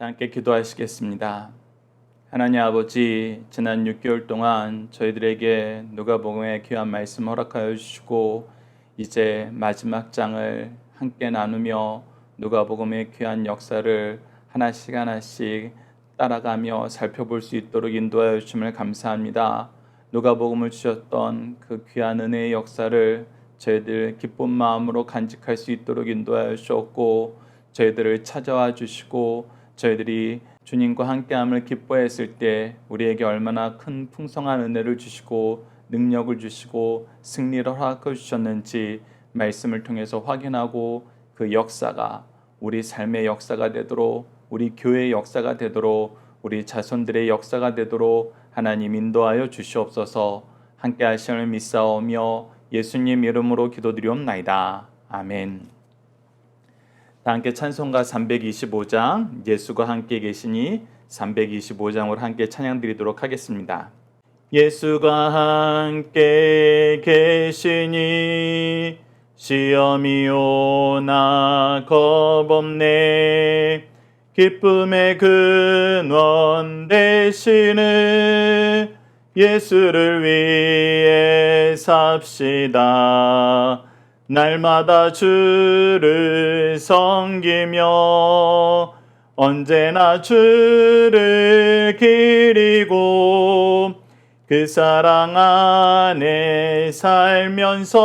함께 기도하시겠습니다. 하나님 아버지, 지난 6개월 동안 저희들에게 누가복음의 귀한 말씀 허락하여 주시고 이제 마지막 장을 함께 나누며 누가복음의 귀한 역사를 하나씩 하나씩 따라가며 살펴볼 수 있도록 인도하여 주심을 감사합니다. 누가복음을 주셨던 그 귀한 은혜의 역사를 저희들 기쁜 마음으로 간직할 수 있도록 인도하여 주셨고, 저희들을 찾아와 주시고 저희들이 주님과 함께함을 기뻐했을 때 우리에게 얼마나 큰 풍성한 은혜를 주시고 능력을 주시고 승리를 허락해 주셨는지 말씀을 통해서 확인하고, 그 역사가 우리 삶의 역사가 되도록, 우리 교회의 역사가 되도록, 우리 자손들의 역사가 되도록 하나님 인도하여 주시옵소서. 함께 하심을 믿사오며 예수님 이름으로 기도드리옵나이다. 아멘. 다 함께 찬송가 325장 예수가 함께 계시니 325장으로 함께 찬양 드리도록 하겠습니다. 예수가 함께 계시니 시험이 오나 겁없네. 기쁨의 근원 되시는 예수를 위해 삽시다. 날마다 주를 섬기며 언제나 주를 기리고 그 사랑 안에 살면서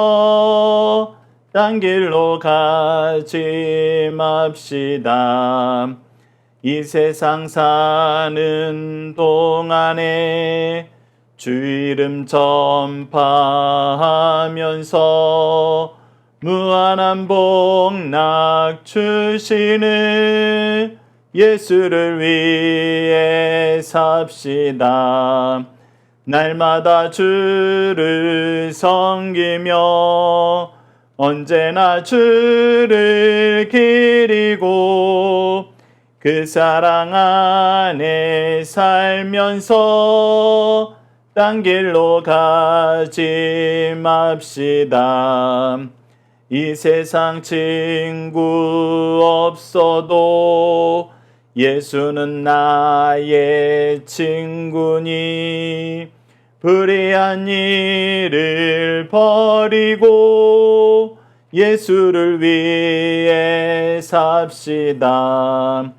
딴 길로 가지 맙시다. 이 세상 사는 동안에 주 이름 전파하면서 무한한 복락 주시는 예수를 위해 삽시다. 날마다 주를 섬기며 언제나 주를 기리고 그 사랑 안에 살면서 딴 길로 가지 맙시다. 이 세상 친구 없어도 예수는 나의 친구니 불의한 일을 버리고 예수를 위해 삽시다.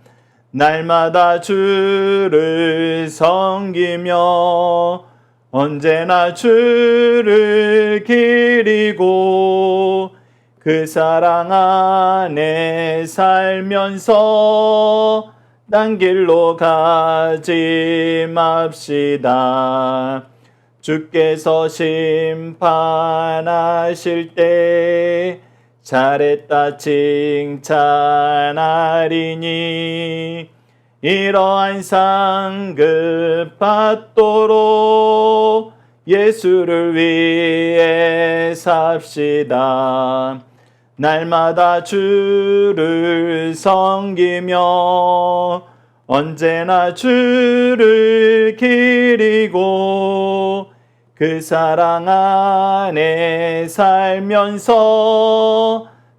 날마다 주를 섬기며 언제나 주를 기리고 그 사랑 안에 살면서 딴 길로 가지 맙시다. 주께서 심판하실 때 잘했다 칭찬하리니 이러한 상급 받도록 예수를 위해 삽시다. 날마다 주를 섬기며 언제나 주를 기리고 그 사랑 안에 살면서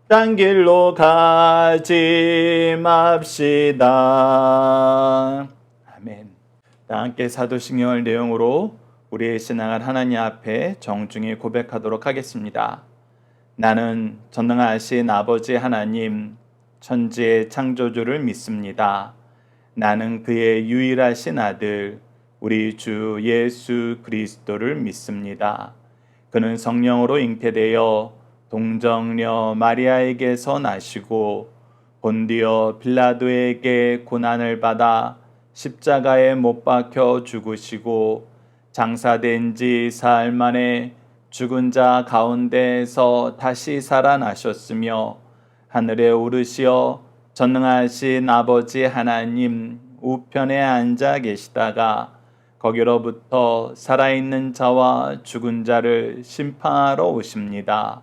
딴 길로 가지 맙시다. 아멘. 다 함께 사도신경을 내용으로 우리의 신앙을 하나님 앞에 정중히 고백하도록 하겠습니다. 나는 전능하신 아버지 하나님, 천지의 창조주를 믿습니다. 나는 그의 유일하신 아들, 우리 주 예수 그리스도를 믿습니다. 그는 성령으로 잉태되어 동정녀 마리아에게서 나시고 본디오 빌라도에게 고난을 받아 십자가에 못 박혀 죽으시고 장사된 지 사흘 만에 죽은 자 가운데에서 다시 살아나셨으며 하늘에 오르시어 전능하신 아버지 하나님 우편에 앉아 계시다가 거기로부터 살아있는 자와 죽은 자를 심판하러 오십니다.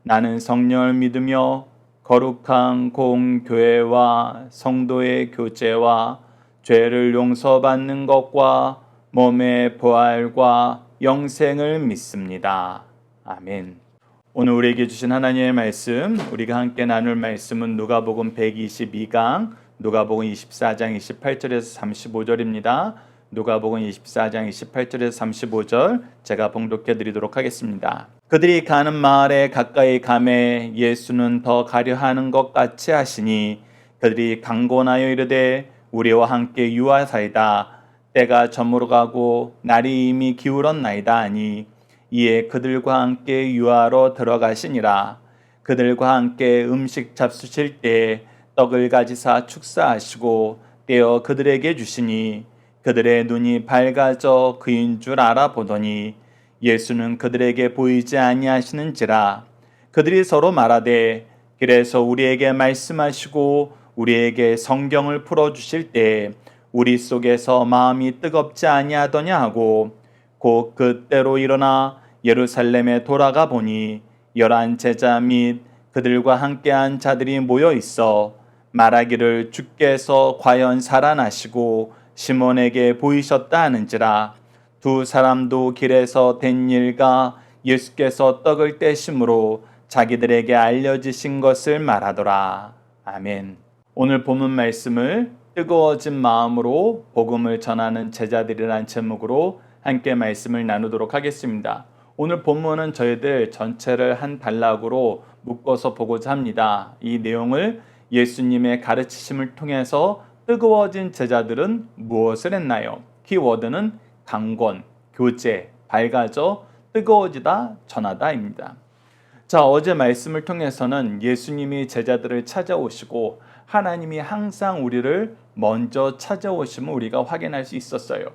나는 성령을 믿으며 거룩한 공교회와 성도의 교제와 죄를 용서받는 것과 몸의 부활과 영생을 믿습니다. 아멘. 오늘 우리에게 주신 하나님의 말씀, 우리가 함께 나눌 말씀은 누가복음 122강 누가복음 24장 28절에서 35절입니다. 누가복음 24장 28절에서 35절 제가 봉독해 드리도록 하겠습니다. 그들이 가는 마을에 가까이 가매 예수는 더 가려 하는 것 같이 하시니 그들이 강권하여 이르되 우리와 함께 유하사이다. 때가 저물어 가고 날이 이미 기울었나이다 하니 이에 그들과 함께 유하로 들어가시니라. 그들과 함께 음식 잡수실 때 떡을 가지사 축사하시고 떼어 그들에게 주시니 그들의 눈이 밝아져 그인 줄 알아보더니 예수는 그들에게 보이지 아니하시는지라. 그들이 서로 말하되 그래서 우리에게 말씀하시고 우리에게 성경을 풀어주실 때 우리 속에서 마음이 뜨겁지 아니하더냐 하고 곧 그때로 일어나 예루살렘에 돌아가 보니 11 제자 및 그들과 함께한 자들이 모여 있어 말하기를 주께서 과연 살아나시고 시몬에게 보이셨다 하는지라. 두 사람도 길에서 된 일과 예수께서 떡을 떼심으로 자기들에게 알려지신 것을 말하더라. 아멘. 오늘 본문 말씀을 뜨거워진 마음으로 복음을 전하는 제자들이란 제목으로 함께 말씀을 나누도록 하겠습니다. 오늘 본문은 저희들 전체를 한 단락으로 묶어서 보고자 합니다. 이 내용을 예수님의 가르치심을 통해서 뜨거워진 제자들은 무엇을 했나요? 키워드는 강권, 교제, 밝아져, 뜨거워지다, 전하다입니다. 자, 어제 말씀을 통해서는 예수님이 제자들을 찾아오시고 하나님이 항상 우리를 먼저 찾아오심을 우리가 확인할 수 있었어요.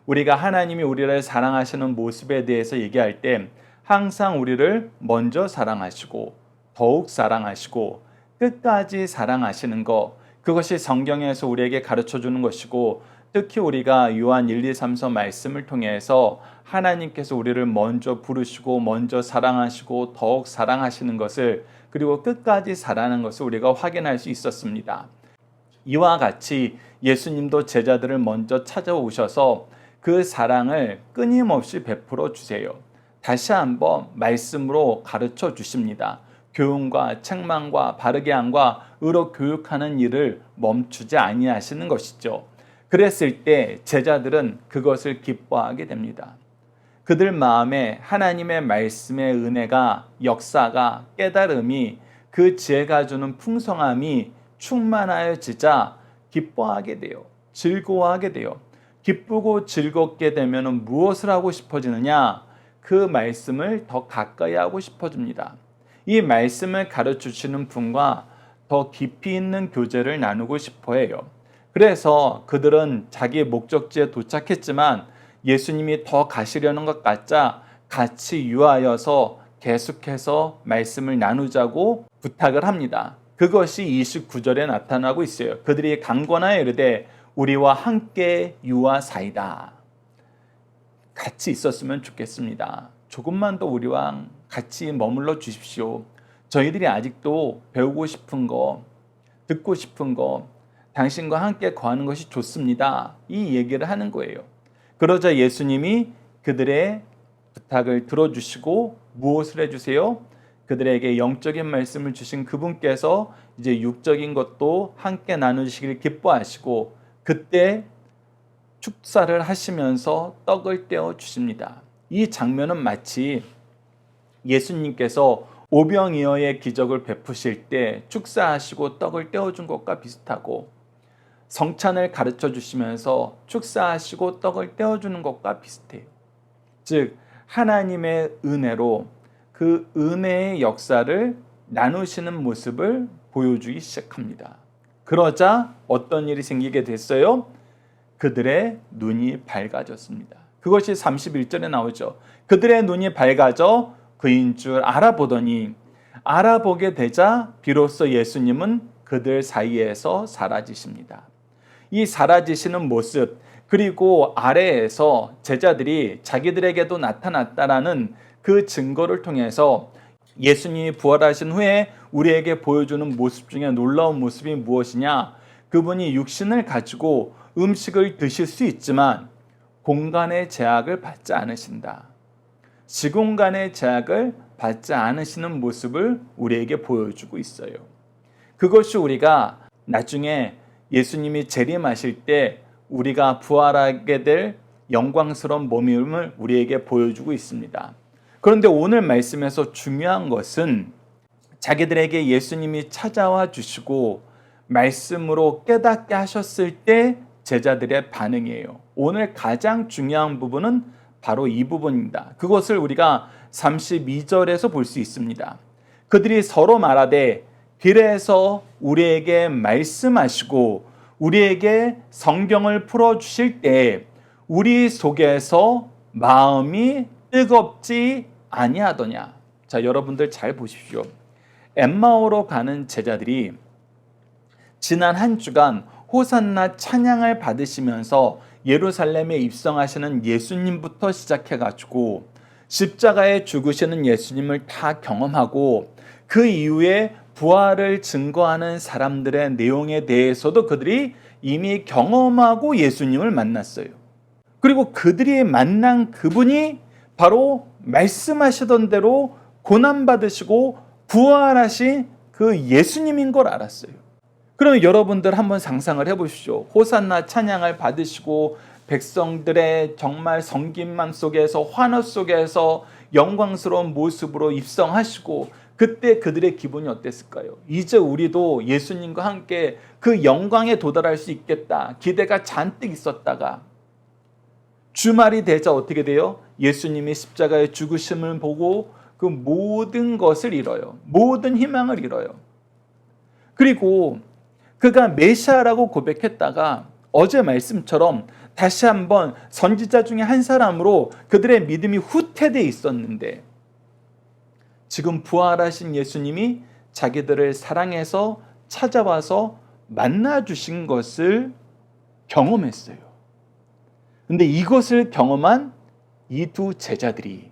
우리가 하나님이 우리를 사랑하시는 모습에 대해서 얘기할 때 항상 우리를 먼저 사랑하시고 더욱 사랑하시고 끝까지 사랑하시는 것, 그것이 성경에서 우리에게 가르쳐주는 것이고 특히 우리가 요한 1, 2, 3서 말씀을 통해서 하나님께서 우리를 먼저 부르시고 먼저 사랑하시고 더욱 사랑하시는 것을 그리고 끝까지 사랑하는 것을 우리가 확인할 수 있었습니다. 이와 같이 예수님도 제자들을 먼저 찾아오셔서 그 사랑을 끊임없이 베풀어 주세요. 다시 한번 말씀으로 가르쳐 주십니다. 교훈과 책망과 바르게 함과 의로 교육하는 일을 멈추지 아니하시는 것이죠. 그랬을 때 제자들은 그것을 기뻐하게 됩니다. 그들 마음에 하나님의 말씀의 은혜가, 역사가, 깨달음이, 그 지혜가 주는 풍성함이 충만하여지자 기뻐하게 돼요. 즐거워하게 돼요. 기쁘고 즐겁게 되면 무엇을 하고 싶어지느냐? 그 말씀을 더 가까이 하고 싶어집니다. 이 말씀을 가르치시는 분과 더 깊이 있는 교제를 나누고 싶어 해요. 그래서 그들은 자기의 목적지에 도착했지만 예수님이 더 가시려는 것 같자 같이 유하여서 계속해서 말씀을 나누자고 부탁을 합니다. 그것이 29절에 나타나고 있어요. 그들이 강권하여 이르되 우리와 함께 유하사이다. 같이 있었으면 좋겠습니다. 조금만 더 우리와 같이 머물러 주십시오. 저희들이 아직도 배우고 싶은 거, 듣고 싶은 거, 당신과 함께 거하는 것이 좋습니다. 이 얘기를 하는 거예요. 그러자 예수님이 그들의 부탁을 들어주시고 무엇을 해주세요? 그들에게 영적인 말씀을 주신 그분께서 이제 육적인 것도 함께 나누시길 기뻐하시고 그때 축사를 하시면서 떡을 떼어 주십니다. 이 장면은 마치 예수님께서 오병이어의 기적을 베푸실 때 축사하시고 떡을 떼어준 것과 비슷하고 성찬을 가르쳐 주시면서 축사하시고 떡을 떼어주는 것과 비슷해요. 즉 하나님의 은혜로 그 은혜의 역사를 나누시는 모습을 보여주기 시작합니다. 그러자 어떤 일이 생기게 됐어요? 그들의 눈이 밝아졌습니다. 그것이 31절에 나오죠. 그들의 눈이 밝아져 그인 줄 알아보더니 알아보게 되자 비로소 예수님은 그들 사이에서 사라지십니다. 이 사라지시는 모습 그리고 아래에서 제자들이 자기들에게도 나타났다라는 그 증거를 통해서 예수님이 부활하신 후에 우리에게 보여주는 모습 중에 놀라운 모습이 무엇이냐? 그분이 육신을 가지고 음식을 드실 수 있지만 공간의 제약을 받지 않으신다. 시공간의 제약을 받지 않으시는 모습을 우리에게 보여주고 있어요. 그것이 우리가 나중에 예수님이 재림하실 때 우리가 부활하게 될 영광스러운 몸임을 우리에게 보여주고 있습니다. 그런데 오늘 말씀에서 중요한 것은 자기들에게 예수님이 찾아와 주시고 말씀으로 깨닫게 하셨을 때 제자들의 반응이에요. 오늘 가장 중요한 부분은 바로 이 부분입니다. 그것을 우리가 32절에서 볼 수 있습니다. 그들이 서로 말하되 길에서 우리에게 말씀하시고 우리에게 성경을 풀어주실 때 우리 속에서 마음이 뜨겁지 아니하더냐. 자, 여러분들 잘 보십시오. 엠마오로 가는 제자들이 지난 한 주간 호산나 찬양을 받으시면서 예루살렘에 입성하시는 예수님부터 시작해가지고 십자가에 죽으시는 예수님을 다 경험하고 그 이후에 부활을 증거하는 사람들의 내용에 대해서도 그들이 이미 경험하고 예수님을 만났어요. 그리고 그들이 만난 그분이 바로 말씀하시던 대로 고난받으시고 부활하신 그 예수님인 걸 알았어요. 그럼 여러분들 한번 상상을 해보십시오. 호산나 찬양을 받으시고 백성들의 정말 섬김만 속에서 환호 속에서 영광스러운 모습으로 입성하시고 그때 그들의 기분이 어땠을까요? 이제 우리도 예수님과 함께 그 영광에 도달할 수 있겠다. 기대가 잔뜩 있었다가 주말이 되자 어떻게 돼요? 예수님이 십자가의 죽으심을 보고 그 모든 것을 잃어요. 모든 희망을 잃어요. 그리고 그가 메시아라고 고백했다가 어제 말씀처럼 다시 한번 선지자 중에 한 사람으로 그들의 믿음이 후퇴되어 있었는데 지금 부활하신 예수님이 자기들을 사랑해서 찾아와서 만나주신 것을 경험했어요. 근데 이것을 경험한 이 두 제자들이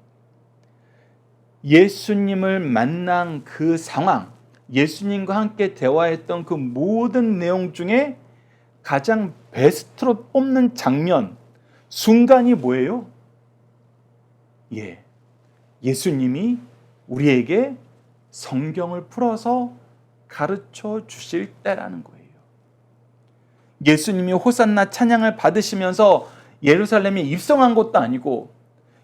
예수님을 만난 그 상황, 예수님과 함께 대화했던 그 모든 내용 중에 가장 베스트로 뽑는 장면, 순간이 뭐예요? 예수님이 우리에게 성경을 풀어서 가르쳐 주실 때라는 거예요. 예수님이 호산나 찬양을 받으시면서 예루살렘에 입성한 것도 아니고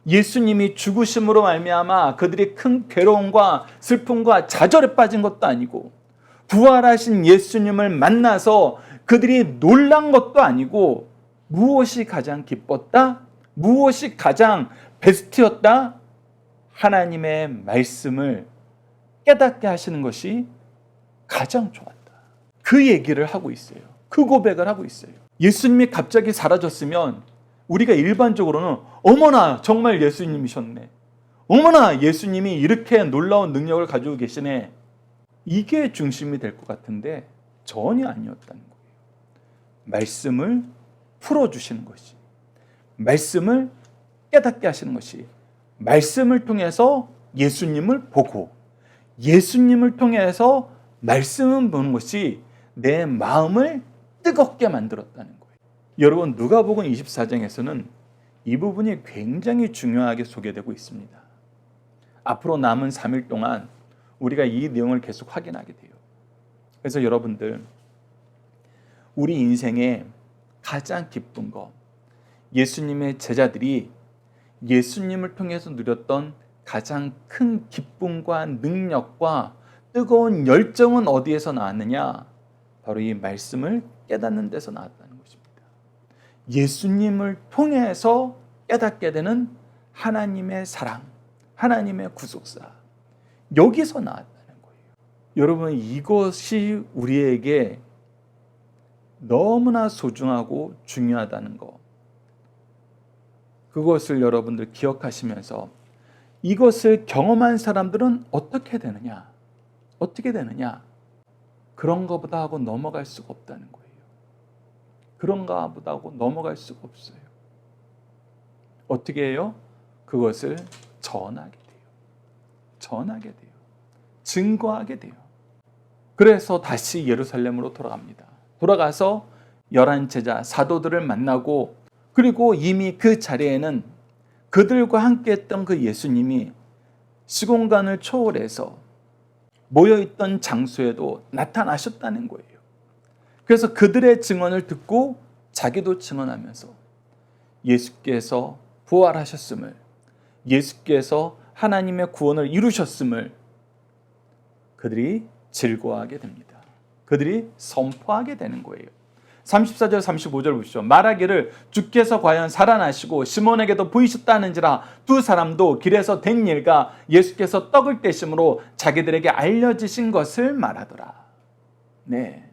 예수님이 죽으심으로 말미암아 그들이 큰 괴로움과 슬픔과 좌절에 빠진 것도 아니고 부활하신 예수님을 만나서 그들이 놀란 것도 아니고 무엇이 가장 기뻤다? 무엇이 가장 베스트였다? 하나님의 말씀을 깨닫게 하시는 것이 가장 좋았다. 그 얘기를 하고 있어요. 그 고백을 하고 있어요. 예수님이 갑자기 사라졌으면 우리가 일반적으로는 어머나 정말 예수님이셨네. 어머나 예수님이 이렇게 놀라운 능력을 가지고 계시네. 이게 중심이 될 것 같은데 전혀 아니었다는 거예요. 말씀을 풀어주시는 것이, 말씀을 깨닫게 하시는 것이, 말씀을 통해서 예수님을 보고 예수님을 통해서 말씀을 보는 것이 내 마음을 뜨겁게 만들었다는 거예요. 여러분 누가복음 24장에서는 이 부분이 굉장히 중요하게 소개되고 있습니다. 앞으로 남은 3일 동안 우리가 이 내용을 계속 확인하게 돼요. 그래서 여러분들 우리 인생에 가장 기쁜 것, 예수님의 제자들이 예수님을 통해서 누렸던 가장 큰 기쁨과 능력과 뜨거운 열정은 어디에서 나왔느냐? 바로 이 말씀을 깨닫는 데서 나왔다는 것입니다. 예수님을 통해서 깨닫게 되는 하나님의 사랑, 하나님의 구속사, 여기서 나왔다는 거예요. 여러분 이것이 우리에게 너무나 소중하고 중요하다는 것, 그것을 여러분들 기억하시면서 이것을 경험한 사람들은 어떻게 되느냐? 어떻게 되느냐? 그런 것보다 하고 넘어갈 수가 없다는 거예요. 그런가 보다 하고 넘어갈 수가 없어요. 어떻게 해요? 그것을 전하게 돼요. 전하게 돼요. 증거하게 돼요. 그래서 다시 예루살렘으로 돌아갑니다. 돌아가서 11 제자 사도들을 만나고 그리고 이미 그 자리에는 그들과 함께 했던 그 예수님이 시공간을 초월해서 모여있던 장소에도 나타나셨다는 거예요. 그래서 그들의 증언을 듣고 자기도 증언하면서 예수께서 부활하셨음을, 예수께서 하나님의 구원을 이루셨음을 그들이 즐거워하게 됩니다. 그들이 선포하게 되는 거예요. 34절 35절 보시죠. 말하기를 주께서 과연 살아나시고 시몬에게도 보이셨다는지라 두 사람도 길에서 된 일과 예수께서 떡을 떼심으로 자기들에게 알려지신 것을 말하더라. 네,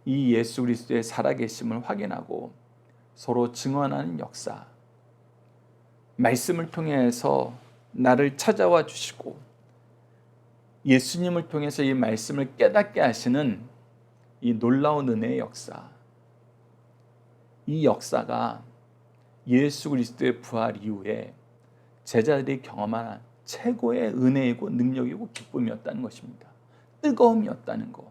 이 예수 그리스도의 살아계심을 확인하고 서로 증언하는 역사, 말씀을 통해서 나를 찾아와 주시고 예수님을 통해서 이 말씀을 깨닫게 하시는 이 놀라운 은혜의 역사, 이 역사가 예수 그리스도의 부활 이후에 제자들이 경험한 최고의 은혜이고 능력이고 기쁨이었다는 것입니다. 뜨거움이었다는 것,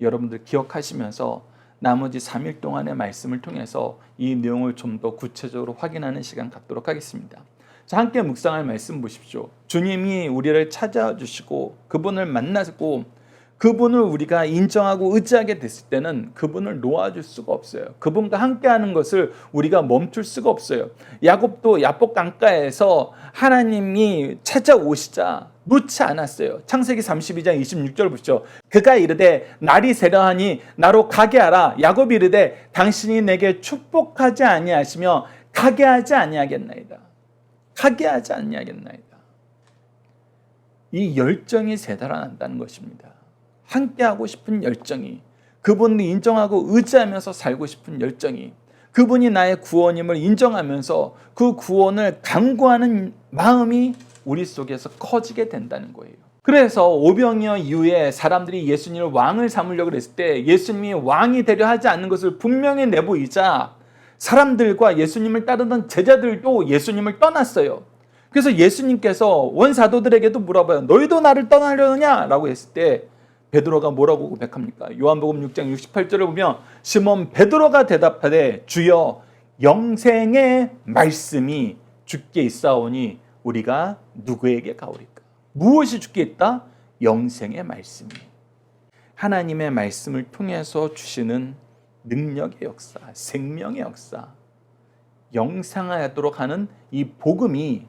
여러분들 기억하시면서 나머지 3일 동안의 말씀을 통해서 이 내용을 좀 더 구체적으로 확인하는 시간 갖도록 하겠습니다. 자, 함께 묵상할 말씀 보십시오. 주님이 우리를 찾아와 주시고 그분을 만나고 그분을 우리가 인정하고 의지하게 됐을 때는 그분을 놓아줄 수가 없어요. 그분과 함께하는 것을 우리가 멈출 수가 없어요. 야곱도 야복 강가에서 하나님이 찾아오시자 놓지 않았어요. 창세기 32장 26절 보시죠. 그가 이르되 날이 새려하니 나로 가게 하라. 야곱이 이르되 당신이 내게 축복하지 아니하시며 가게 하지 아니하겠나이다. 가게 하지 아니하겠나이다. 이 열정이 새달아난다는 것입니다. 함께하고 싶은 열정이, 그분을 인정하고 의지하면서 살고 싶은 열정이, 그분이 나의 구원임을 인정하면서 그 구원을 간구하는 마음이 우리 속에서 커지게 된다는 거예요. 그래서 오병이어 이후에 사람들이 예수님을 왕을 삼으려고 했을 때 예수님이 왕이 되려 하지 않는 것을 분명히 내보이자 사람들과 예수님을 따르던 제자들도 예수님을 떠났어요. 그래서 예수님께서 원사도들에게도 물어봐요. 너희도 나를 떠나려느냐? 라고 했을 때 베드로가 뭐라고 고백합니까? 요한복음 6장 68절을 보면 시몬 베드로가 대답하되 주여 영생의 말씀이 주께 있사오니 우리가 누구에게 가오리까? 무엇이 주께 있다? 영생의 말씀이. 하나님의 말씀을 통해서 주시는 능력의 역사, 생명의 역사, 영생하도록 하는 이 복음이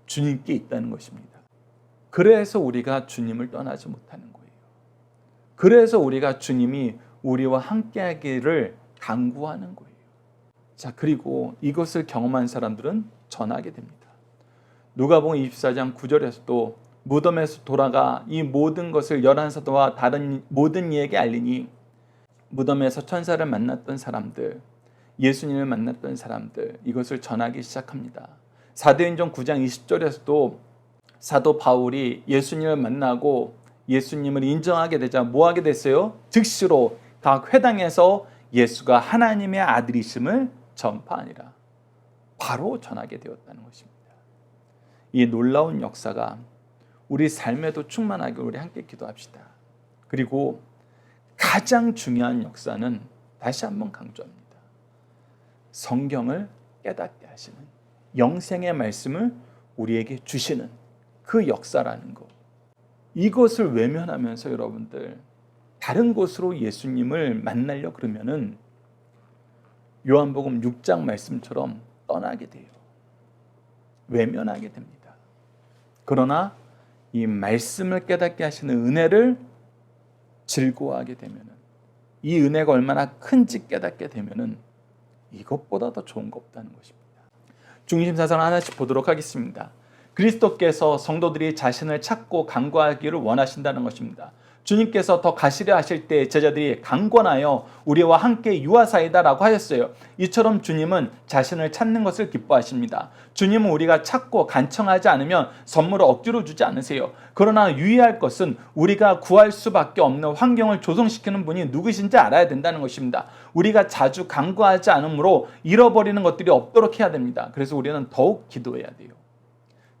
주님께 있다는 것입니다. 그래서 우리가 주님을 떠나지 못하는 거예요. 그래서 우리가 주님이 우리와 함께하기를 간구하는 거예요. 자, 그리고 이것을 경험한 사람들은 전하게 됩니다. 누가복음 24장 9절에서도 무덤에서 돌아가 이 모든 것을 11사도와 다른 모든 이에게 알리니 무덤에서 천사를 만났던 사람들, 예수님을 만났던 사람들, 이것을 전하기 시작합니다. 사도행전 9장 20절에서도 사도 바울이 예수님을 만나고 예수님을 인정하게 되자 뭐 하게 됐어요? 즉시로 각 회당에서 예수가 하나님의 아들이심을 전파하니라. 바로 전하게 되었다는 것입니다. 이 놀라운 역사가 우리 삶에도 충만하게 우리 함께 기도합시다. 그리고 가장 중요한 역사는 다시 한번 강조합니다. 성경을 깨닫게 하시는, 영생의 말씀을 우리에게 주시는 그 역사라는 것. 이것을 외면하면서 여러분들 다른 곳으로 예수님을 만나려 그러면은 요한복음 6장 말씀처럼 떠나게 돼요. 외면하게 됩니다. 그러나 이 말씀을 깨닫게 하시는 은혜를 즐거워하게 되면은, 이 은혜가 얼마나 큰지 깨닫게 되면은 이것보다 더 좋은 거 없다는 것입니다. 중심사상 하나씩 보도록 하겠습니다. 그리스도께서 성도들이 자신을 찾고 간구하기를 원하신다는 것입니다. 주님께서 더 가시려 하실 때 제자들이 강권하여 우리와 함께 유하사이다라고 하셨어요. 이처럼 주님은 자신을 찾는 것을 기뻐하십니다. 주님은 우리가 찾고 간청하지 않으면 선물을 억지로 주지 않으세요. 그러나 유의할 것은 우리가 구할 수밖에 없는 환경을 조성시키는 분이 누구신지 알아야 된다는 것입니다. 우리가 자주 간구하지 않으므로 잃어버리는 것들이 없도록 해야 됩니다. 그래서 우리는 더욱 기도해야 돼요.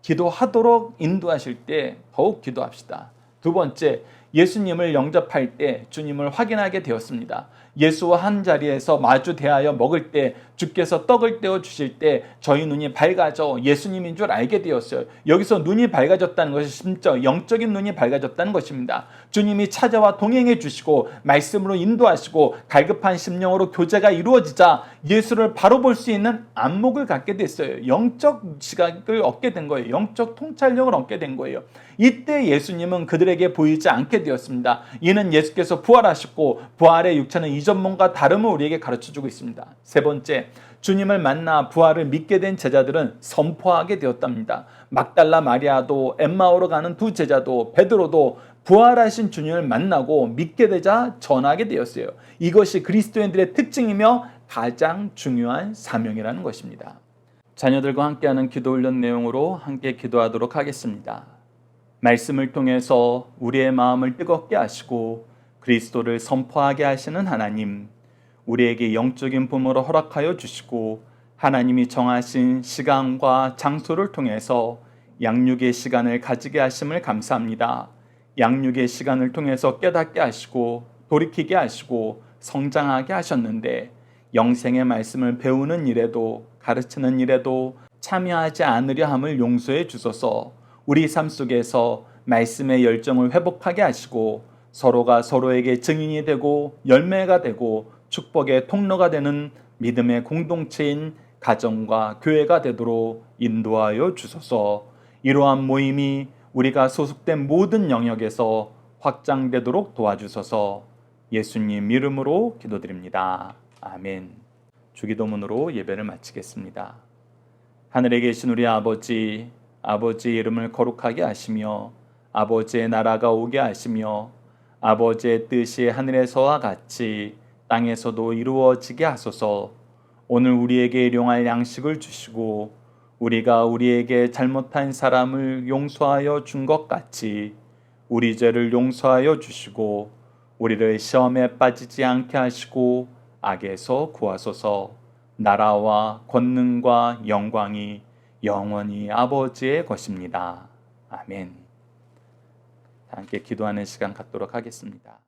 기도하도록 인도하실 때 더욱 기도합시다. 두 번째, 예수님을 영접할 때 주님을 확인하게 되었습니다. 예수와 한 자리에서 마주 대하여 먹을 때 주께서 떡을 떼어 주실 때 저희 눈이 밝아져 예수님인 줄 알게 되었어요. 여기서 눈이 밝아졌다는 것이 진짜 영적인 눈이 밝아졌다는 것입니다. 주님이 찾아와 동행해 주시고 말씀으로 인도하시고 갈급한 심령으로 교제가 이루어지자 예수를 바로 볼 수 있는 안목을 갖게 됐어요. 영적 시각을 얻게 된 거예요. 영적 통찰력을 얻게 된 거예요. 이때 예수님은 그들에게 보이지 않게 되었습니다. 이는 예수께서 부활하셨고 부활의 육체는 이전 몸과 다름을 우리에게 가르쳐주고 있습니다. 세 번째, 주님을 만나 부활을 믿게 된 제자들은 선포하게 되었답니다. 막달라 마리아도 엠마오로 가는 두 제자도 베드로도 부활하신 주님을 만나고 믿게 되자 전하게 되었어요. 이것이 그리스도인들의 특징이며 가장 중요한 사명이라는 것입니다. 자녀들과 함께하는 기도 훈련 내용으로 함께 기도하도록 하겠습니다. 말씀을 통해서 우리의 마음을 뜨겁게 하시고 그리스도를 선포하게 하시는 하나님, 우리에게 영적인 부모를 허락하여 주시고 하나님이 정하신 시간과 장소를 통해서 양육의 시간을 가지게 하심을 감사합니다. 양육의 시간을 통해서 깨닫게 하시고 돌이키게 하시고 성장하게 하셨는데 영생의 말씀을 배우는 일에도 가르치는 일에도 참여하지 않으려 함을 용서해 주소서. 우리 삶 속에서 말씀의 열정을 회복하게 하시고 서로가 서로에게 증인이 되고 열매가 되고 축복의 통로가 되는 믿음의 공동체인 가정과 교회가 되도록 인도하여 주소서. 이러한 모임이 우리가 소속된 모든 영역에서 확장되도록 도와주소서. 예수님 이름으로 기도드립니다. 아멘. 주기도문으로 예배를 마치겠습니다. 하늘에 계신 우리 아버지, 아버지의 이름을 거룩하게 하시며 아버지의 나라가 오게 하시며 아버지의 뜻이 하늘에서와 같이 땅에서도 이루어지게 하소서. 오늘 우리에게 일용할 양식을 주시고 우리가 우리에게 잘못한 사람을 용서하여 준 것 같이 우리 죄를 용서하여 주시고 우리를 시험에 빠지지 않게 하시고 악에서 구하소서. 나라와 권능과 영광이 영원히 아버지의 것입니다. 아멘. 함께 기도하는 시간 갖도록 하겠습니다.